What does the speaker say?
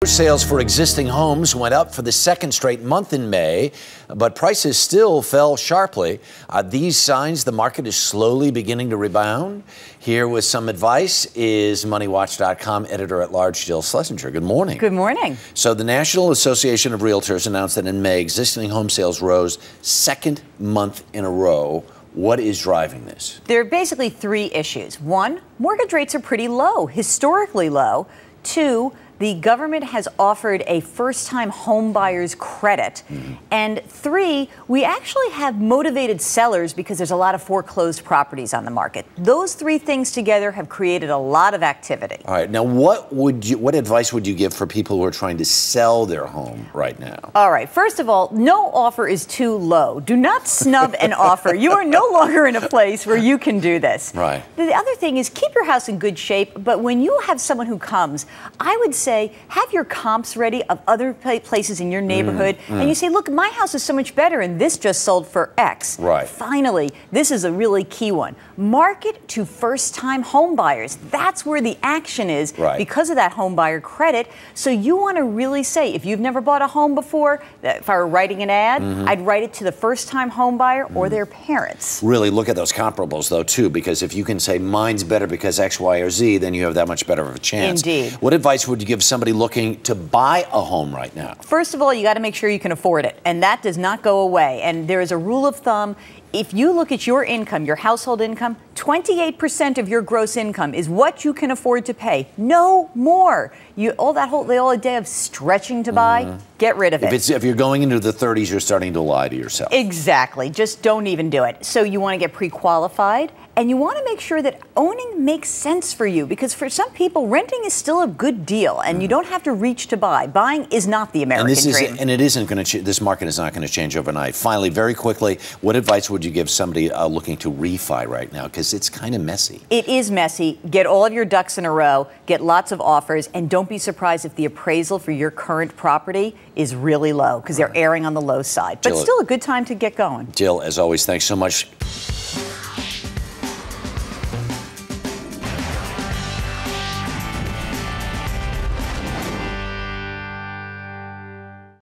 Sales for existing homes went up for the second straight month in May, but prices still fell sharply. These signs the market is slowly beginning to rebound. Here with some advice is MoneyWatch.com editor-at-large Jill Schlesinger. Good morning. Good morning. So the National Association of Realtors announced that in May, existing home sales rose second month in a row. What is driving this? There are basically three issues. One, mortgage rates are pretty low, historically low. Two, the government has offered a first-time home buyer's credit. And three, we actually have motivated sellers because there's a lot of foreclosed properties on the market. Those three things together have created a lot of activity. All right. Now, what advice would you give for people who are trying to sell their home right now? All right. First of all, no offer is too low. Do not snub an offer. You are no longer in a place where you can do this. Right. The other thing is keep your house in good shape, but when you have someone who comes, I would say have your comps ready of other places in your neighborhood, and you say, look, my house is so much better and this just sold for X. Right. Finally, this is a really key one. Market to first-time home buyers. That's where the action is because of that home buyer credit. So you want to really say, if you've never bought a home before, if I were writing an ad, I'd write it to the first-time home buyer or their parents. Really look at those comparables, though, too, because if you can say mine's better because X, Y, or Z, then you have that much better of a chance. Indeed. What advice would you give somebody looking to buy a home right now? First of all, you got to make sure you can afford it, and that does not go away. And there is a rule of thumb. If you look at your income, your household income, 28% of your gross income is what you can afford to pay. No more. All the day of stretching to buy, get rid of it. If you're going into the 30s, you're starting to lie to yourself. Exactly. Just don't even do it. So you want to get pre-qualified, and you want to make sure that owning makes sense for you, because for some people, renting is still a good deal, and you don't have to reach to buy. Buying is not the American dream. And it isn't going to. This market is not going to change overnight. Finally, very quickly, what advice would you give somebody looking to refi right now? Because it's kind of messy. It is messy. Get all of your ducks in a row. Get lots of offers, and don't be surprised if the appraisal for your current property is really low, because they're erring on the low side. But Jill, still a good time to get going. Jill, as always, thanks so much.